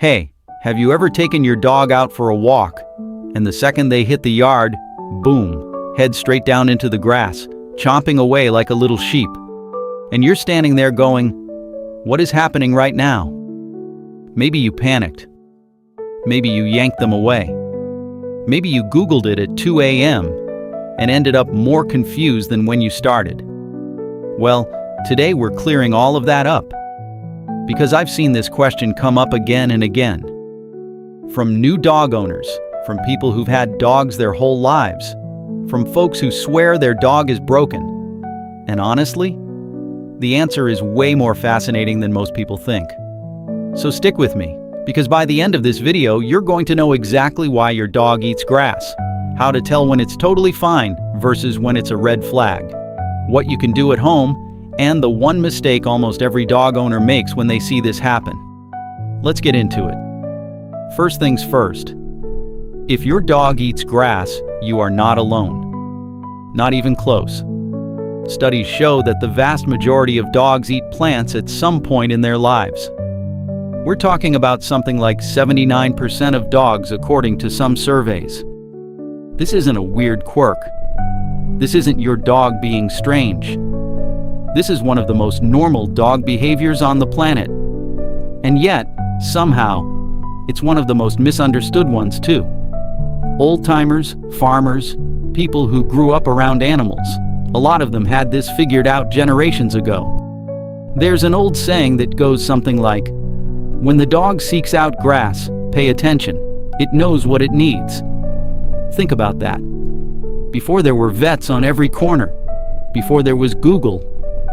Hey, have you ever taken your dog out for a walk, and the second they hit the yard, boom, head straight down into the grass, chomping away like a little sheep? And you're standing there going, what is happening right now? Maybe you panicked. Maybe you yanked them away. Maybe you Googled it at 2 a.m. and ended up more confused than when you started. Well, today we're clearing all of that up. Because I've seen this question come up again and again. From new dog owners, from people who've had dogs their whole lives, from folks who swear their dog is broken. And honestly, the answer is way more fascinating than most people think. So stick with me, because by the end of this video, you're going to know exactly why your dog eats grass, how to tell when it's totally fine versus when it's a red flag, what you can do at home, and the one mistake almost every dog owner makes when they see this happen. Let's get into it. First things first. If your dog eats grass, you are not alone. Not even close. Studies show that the vast majority of dogs eat plants at some point in their lives. We're talking about something like 79% of dogs according to some surveys. This isn't a weird quirk. This isn't your dog being strange. This is one of the most normal dog behaviors on the planet. And yet, somehow, it's one of the most misunderstood ones too. Old-timers, farmers, people who grew up around animals, a lot of them had this figured out generations ago. There's an old saying that goes something like, when the dog seeks out grass, pay attention. It knows what it needs. Think about that. Before there were vets on every corner, before there was Google,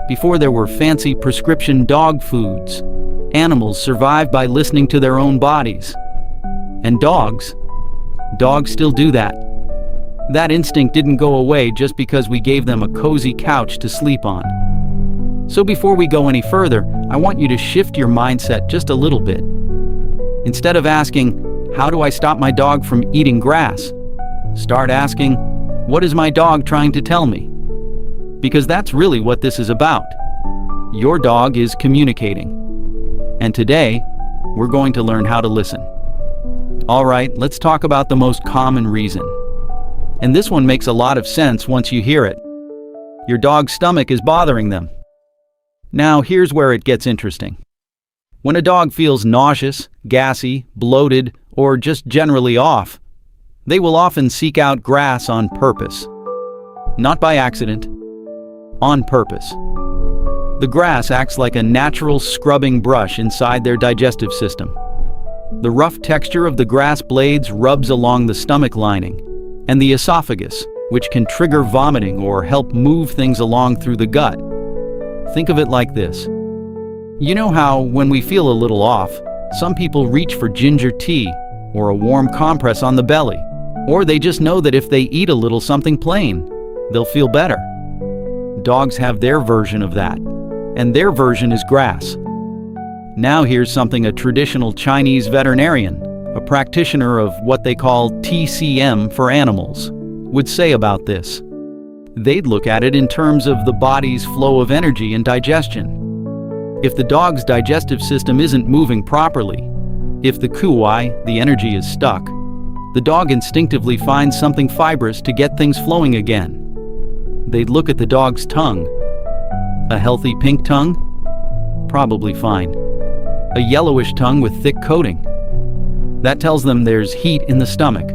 before there were fancy prescription dog foods, animals survived by listening to their own bodies. And dogs still do that. That instinct didn't go away just because we gave them a cozy couch to sleep on. So before we go any further, I want you to shift your mindset just a little bit. Instead of asking, how do I stop my dog from eating grass? Start asking, what is my dog trying to tell me? Because that's really what this is about. Your dog is communicating. And today, we're going to learn how to listen. All right, let's talk about the most common reason. And this one makes a lot of sense once you hear it. Your dog's stomach is bothering them. Now, here's where it gets interesting. When a dog feels nauseous, gassy, bloated, or just generally off, they will often seek out grass on purpose. Not by accident. On purpose. The grass acts like a natural scrubbing brush inside their digestive system. The rough texture of the grass blades rubs along the stomach lining and the esophagus, which can trigger vomiting or help move things along through the gut. Think of it like this. You know how, when we feel a little off, some people reach for ginger tea or a warm compress on the belly, or they just know that if they eat a little something plain, they'll feel better. Dogs have their version of that, and their version is grass. Now here's something a traditional Chinese veterinarian, a practitioner of what they call TCM for animals, would say about this. They'd look at it in terms of the body's flow of energy and digestion. If the dog's digestive system isn't moving properly, if the kuai, the energy, is stuck, the dog instinctively finds something fibrous to get things flowing again. They'd look at the dog's tongue. A healthy pink tongue? Probably fine. A yellowish tongue with thick coating. That tells them there's heat in the stomach,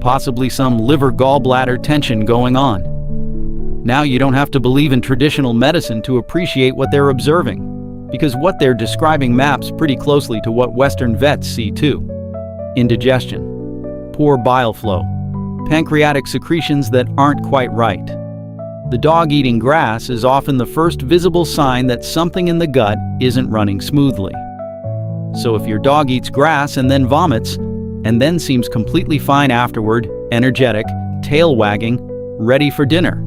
possibly some liver gallbladder tension going on. Now you don't have to believe in traditional medicine to appreciate what they're observing, because what they're describing maps pretty closely to what Western vets see too. Indigestion, poor bile flow, pancreatic secretions that aren't quite right. The dog eating grass is often the first visible sign that something in the gut isn't running smoothly. So if your dog eats grass and then vomits, and then seems completely fine afterward, energetic, tail wagging, ready for dinner,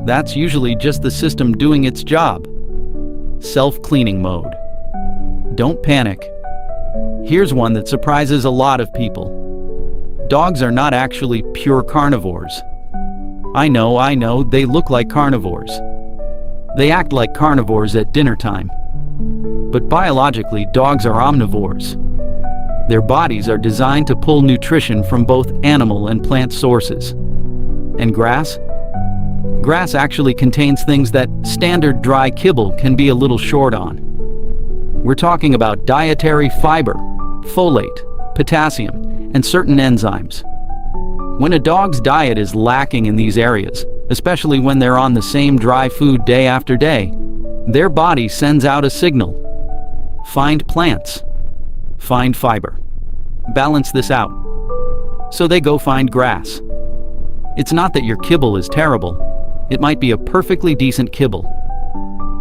that's usually just the system doing its job. Self-cleaning mode. Don't panic. Here's one that surprises a lot of people. Dogs are not actually pure carnivores. I know, they look like carnivores. They act like carnivores at dinner time. But biologically, dogs are omnivores. Their bodies are designed to pull nutrition from both animal and plant sources. And grass? Grass actually contains things that standard dry kibble can be a little short on. We're talking about dietary fiber, folate, potassium, and certain enzymes. When a dog's diet is lacking in these areas, especially when they're on the same dry food day after day, their body sends out a signal. Find plants. Find fiber. Balance this out. So they go find grass. It's not that your kibble is terrible. It might be a perfectly decent kibble.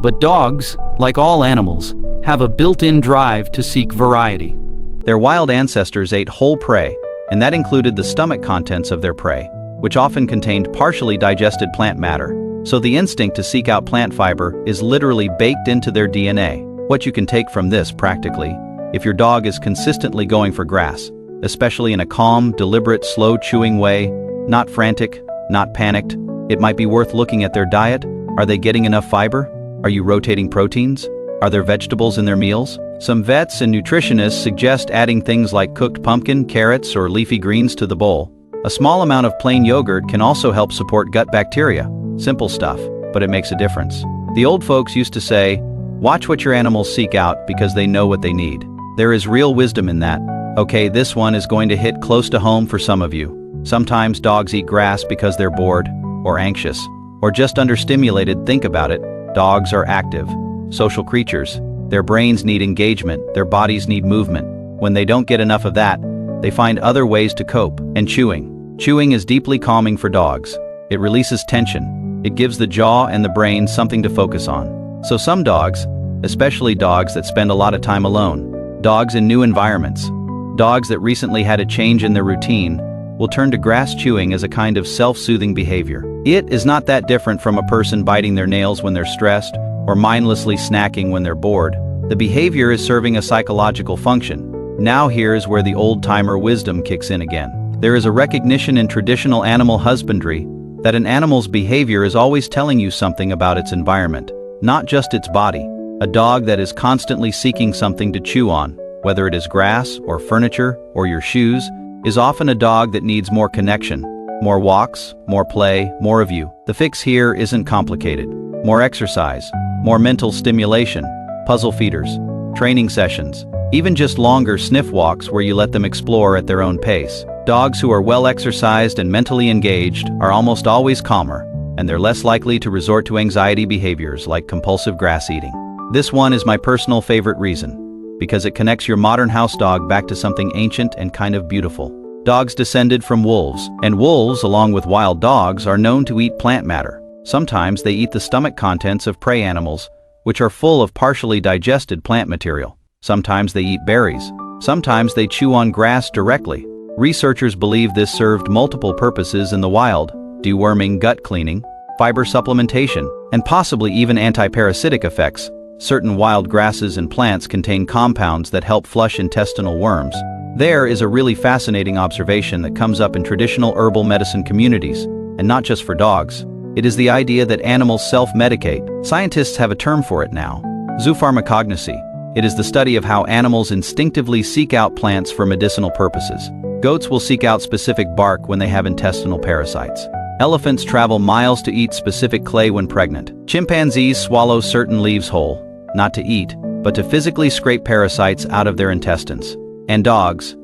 But dogs, like all animals, have a built-in drive to seek variety. Their wild ancestors ate whole prey, and that included the stomach contents of their prey, which often contained partially digested plant matter. So the instinct to seek out plant fiber is literally baked into their DNA. What you can take from this practically, if your dog is consistently going for grass, especially in a calm, deliberate, slow-chewing way, not frantic, not panicked, it might be worth looking at their diet. Are they getting enough fiber? Are you rotating proteins? Are there vegetables in their meals? Some vets and nutritionists suggest adding things like cooked pumpkin, carrots, or leafy greens to the bowl. A small amount of plain yogurt can also help support gut bacteria. Simple stuff, but it makes a difference. The old folks used to say, watch what your animals seek out because they know what they need. There is real wisdom in that. Okay, this one is going to hit close to home for some of you. Sometimes dogs eat grass because they're bored, or anxious, or just understimulated. Think about it. Dogs are active, social creatures. Their brains need engagement, their bodies need movement. When they don't get enough of that, they find other ways to cope. And chewing. Chewing is deeply calming for dogs. It releases tension. It gives the jaw and the brain something to focus on. So some dogs, especially dogs that spend a lot of time alone, dogs in new environments, dogs that recently had a change in their routine, will turn to grass chewing as a kind of self-soothing behavior. It is not that different from a person biting their nails when they're stressed, or mindlessly snacking when they're bored. The behavior is serving a psychological function. Now here's where the old-timer wisdom kicks in again. There is a recognition in traditional animal husbandry that an animal's behavior is always telling you something about its environment, not just its body. A dog that is constantly seeking something to chew on, whether it is grass or furniture or your shoes, is often a dog that needs more connection, more walks, more play, more of you. The fix here isn't complicated. More exercise, more mental stimulation, puzzle feeders, training sessions, even just longer sniff walks where you let them explore at their own pace. Dogs who are well exercised and mentally engaged are almost always calmer, and they're less likely to resort to anxiety behaviors like compulsive grass eating. This one is my personal favorite reason, because it connects your modern house dog back to something ancient and kind of beautiful. Dogs descended from wolves, and wolves, along with wild dogs, are known to eat plant matter. Sometimes they eat the stomach contents of prey animals, which are full of partially digested plant material. Sometimes they eat berries. Sometimes they chew on grass directly. Researchers believe this served multiple purposes in the wild: deworming, gut cleaning, fiber supplementation, and possibly even anti-parasitic effects. Certain wild grasses and plants contain compounds that help flush intestinal worms. There is a really fascinating observation that comes up in traditional herbal medicine communities, and not just for dogs. It is the idea that animals self-medicate. Scientists have a term for it now: zoopharmacognosy. It is the study of how animals instinctively seek out plants for medicinal purposes. Goats will seek out specific bark when they have intestinal parasites. Elephants travel miles to eat specific clay when pregnant. Chimpanzees swallow certain leaves whole, not to eat, but to physically scrape parasites out of their intestines. And dogs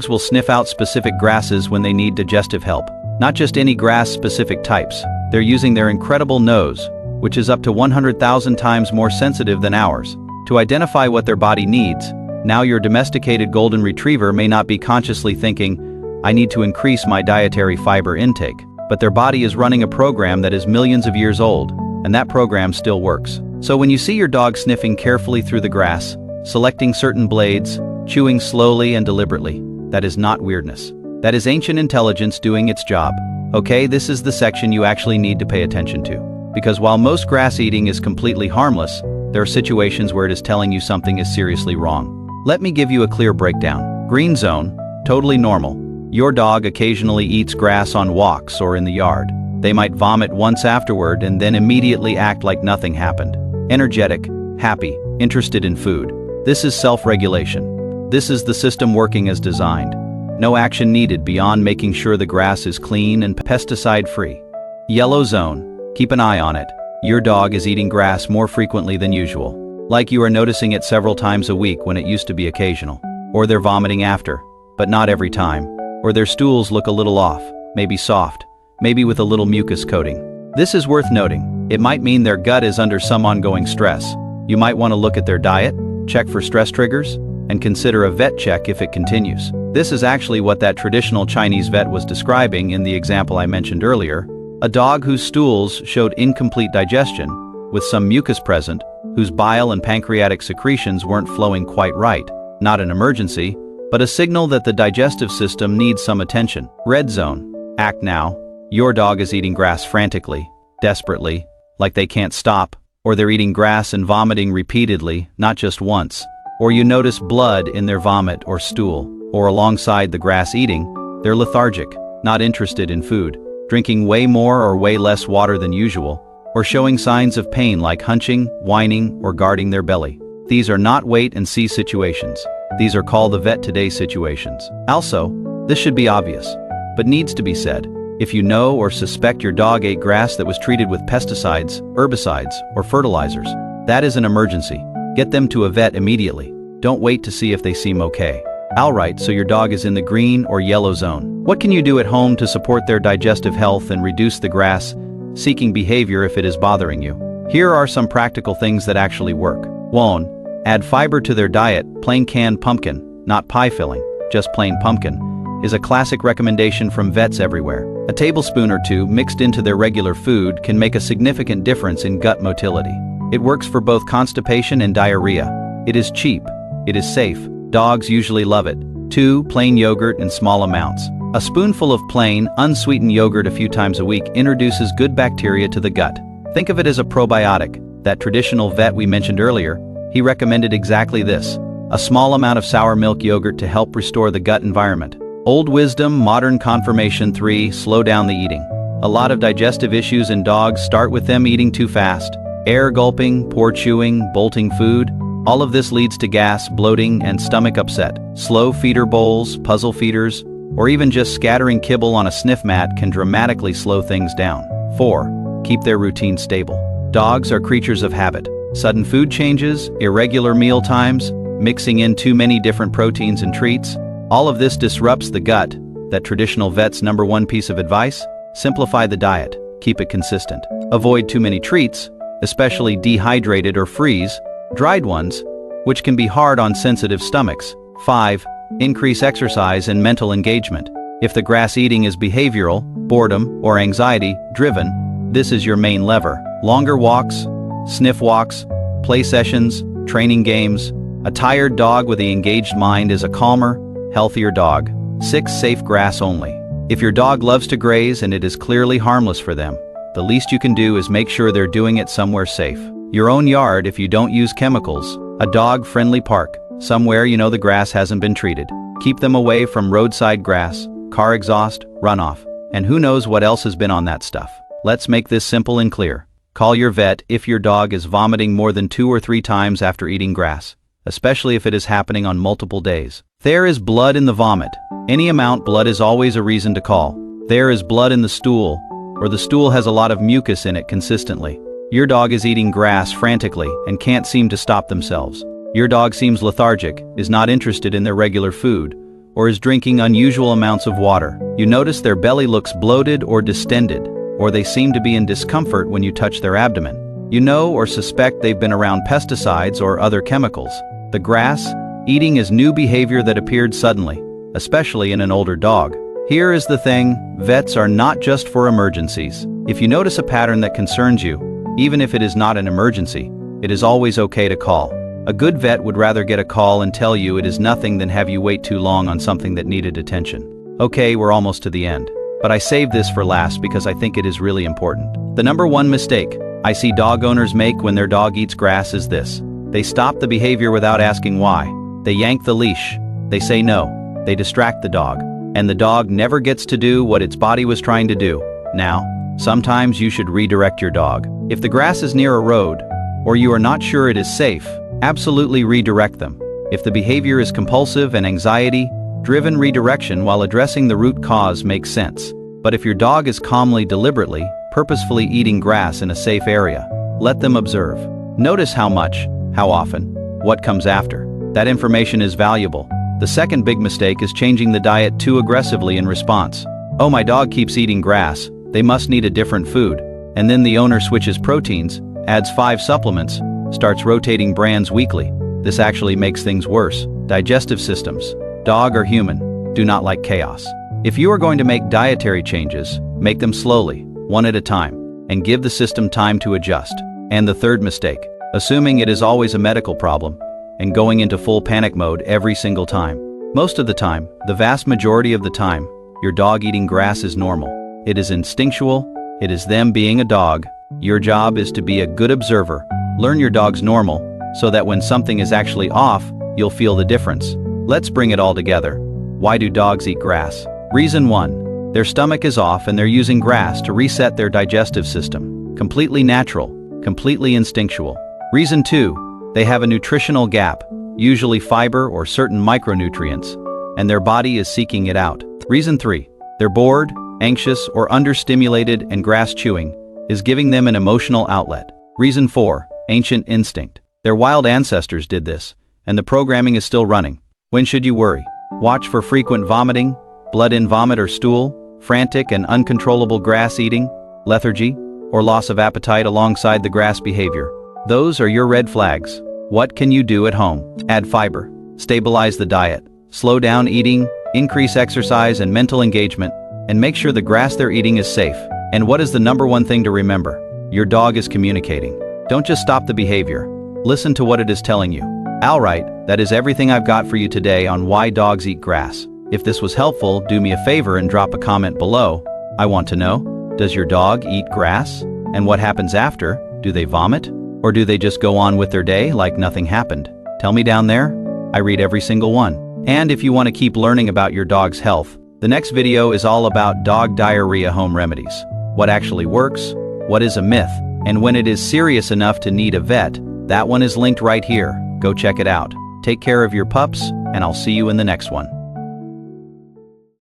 will sniff out specific grasses when they need digestive help. Not just any grass-specific types. They're using their incredible nose, which is up to 100,000 times more sensitive than ours, to identify what their body needs. Now your domesticated golden retriever may not be consciously thinking, I need to increase my dietary fiber intake, but their body is running a program that is millions of years old, and that program still works. So when you see your dog sniffing carefully through the grass, selecting certain blades, chewing slowly and deliberately, that is not weirdness. That is ancient intelligence doing its job. Okay, this is the section you actually need to pay attention to. Because while most grass eating is completely harmless, there are situations where it is telling you something is seriously wrong. Let me give you a clear breakdown. Green zone, totally normal. Your dog occasionally eats grass on walks or in the yard. They might vomit once afterward and then immediately act like nothing happened. Energetic, happy, interested in food. This is self-regulation. This is the system working as designed. No action needed beyond making sure the grass is clean and pesticide-free. Yellow zone. Keep an eye on it. Your dog is eating grass more frequently than usual. Like you are noticing it several times a week when it used to be occasional. Or they're vomiting after, but not every time. Or their stools look a little off, maybe soft, maybe with a little mucus coating. This is worth noting. It might mean their gut is under some ongoing stress. You might want to look at their diet, check for stress triggers, and consider a vet check if it continues. This is actually what that traditional Chinese vet was describing in the example I mentioned earlier. A dog whose stools showed incomplete digestion, with some mucus present, whose bile and pancreatic secretions weren't flowing quite right. Not an emergency, but a signal that the digestive system needs some attention. Red zone. Act now. Your dog is eating grass frantically, desperately, like they can't stop, or they're eating grass and vomiting repeatedly, not just once. Or you notice blood in their vomit or stool, or alongside the grass eating, they're lethargic, not interested in food, drinking way more or way less water than usual, or showing signs of pain like hunching, whining, or guarding their belly. These are not wait-and-see situations. These are call the vet today situations. Also, this should be obvious, but needs to be said. If you know or suspect your dog ate grass that was treated with pesticides, herbicides, or fertilizers, that is an emergency. Get them to a vet immediately. Don't wait to see if they seem okay. Alright, so your dog is in the green or yellow zone. What can you do at home to support their digestive health and reduce the grass-seeking behavior if it is bothering you? Here are some practical things that actually work. 1. Add fiber to their diet. Plain canned pumpkin, not pie filling, just plain pumpkin, is a classic recommendation from vets everywhere. A tablespoon or two mixed into their regular food can make a significant difference in gut motility. It works for both constipation and diarrhea. It is cheap. It is safe. Dogs usually love it. 2. Plain yogurt in small amounts. A spoonful of plain, unsweetened yogurt a few times a week introduces good bacteria to the gut. Think of it as a probiotic. That traditional vet we mentioned earlier, he recommended exactly this. A small amount of sour milk yogurt to help restore the gut environment. Old wisdom, modern confirmation. 3. Slow down the eating. A lot of digestive issues in dogs start with them eating too fast. Air gulping, poor chewing, bolting food. All of this leads to gas, bloating, and stomach upset. Slow feeder bowls, puzzle feeders, or even just scattering kibble on a sniff mat can dramatically slow things down. 4. Keep their routine stable. Dogs are creatures of habit. Sudden food changes, irregular meal times, mixing in too many different proteins and treats, all of this disrupts the gut. That traditional vet's #1 piece of advice? Simplify the diet. Keep it consistent. Avoid too many treats, especially dehydrated or freeze-dried ones, which can be hard on sensitive stomachs. 5. Increase exercise and mental engagement. If the grass eating is behavioral, boredom, or anxiety-driven, this is your main lever. Longer walks, sniff walks, play sessions, training games. A tired dog with an engaged mind is a calmer, healthier dog. 6. Safe grass only. If your dog loves to graze and it is clearly harmless for them, the least you can do is make sure they're doing it somewhere safe. Your own yard if you don't use chemicals. A dog-friendly park, somewhere you know the grass hasn't been treated. Keep them away from roadside grass, car exhaust, runoff, and who knows what else has been on that stuff. Let's make this simple and clear. Call your vet if your dog is vomiting more than 2 or 3 times after eating grass, especially if it is happening on multiple days. There is blood in the vomit. Any amount blood is always a reason to call. There is blood in the stool, or the stool has a lot of mucus in it consistently. Your dog is eating grass frantically and can't seem to stop themselves. Your dog seems lethargic, is not interested in their regular food, or is drinking unusual amounts of water. You notice their belly looks bloated or distended, or they seem to be in discomfort when you touch their abdomen. You know or suspect they've been around pesticides or other chemicals. The grass eating is new behavior that appeared suddenly, especially in an older dog. Here is the thing, vets are not just for emergencies. If you notice a pattern that concerns you, even if it is not an emergency, it is always okay to call. A good vet would rather get a call and tell you it is nothing than have you wait too long on something that needed attention. Okay, we're almost to the end, but I saved this for last because I think it is really important. The #1 mistake I see dog owners make when their dog eats grass is this. They stop the behavior without asking why. They yank the leash. They say no. They distract the dog. And the dog never gets to do what its body was trying to do. Now, sometimes you should redirect your dog. If the grass is near a road, or you are not sure it is safe, absolutely redirect them. If the behavior is compulsive and anxiety-driven, redirection while addressing the root cause makes sense. But if your dog is calmly, deliberately, purposefully eating grass in a safe area, let them observe. Notice how much, how often, what comes after. That information is valuable. The second big mistake is changing the diet too aggressively in response. Oh, my dog keeps eating grass, they must need a different food. And then the owner switches proteins, adds 5 supplements, starts rotating brands weekly. This actually makes things worse. Digestive systems, dog or human, do not like chaos. If you are going to make dietary changes, make them slowly, one at a time, and give the system time to adjust. And the third mistake, assuming it is always a medical problem, and going into full panic mode every single time. Most of the time, the vast majority of the time, your dog eating grass is normal. It is instinctual, it is them being a dog. Your job is to be a good observer, learn your dog's normal, so that when something is actually off, you'll feel the difference. Let's bring it all together. Why do dogs eat grass? Reason 1. Their stomach is off and they're using grass to reset their digestive system. Completely natural, completely instinctual. Reason 2. They have a nutritional gap, usually fiber or certain micronutrients, and their body is seeking it out. Reason 3. They're bored, anxious, or understimulated, and grass chewing is giving them an emotional outlet. Reason 4. Ancient instinct. Their wild ancestors did this, and the programming is still running. When should you worry? Watch for frequent vomiting, blood in vomit or stool, frantic and uncontrollable grass eating, lethargy, or loss of appetite alongside the grass behavior. Those are your red flags. What can you do at home? Add fiber, stabilize the diet, slow down eating, increase exercise and mental engagement, and make sure the grass they're eating is safe. And what is the number one thing to remember? Your dog is communicating. Don't just stop the behavior. Listen to what it is telling you. Alright, that is everything I've got for you today on why dogs eat grass. If this was helpful, do me a favor and drop a comment below. I want to know, does your dog eat grass? And what happens after? Do they vomit? Or do they just go on with their day like nothing happened? Tell me down there. I read every single one. And if you want to keep learning about your dog's health, the next video is all about dog diarrhea home remedies. What actually works, what is a myth, and when it is serious enough to need a vet. That one is linked right here. Go check it out. Take care of your pups, and I'll see you in the next one.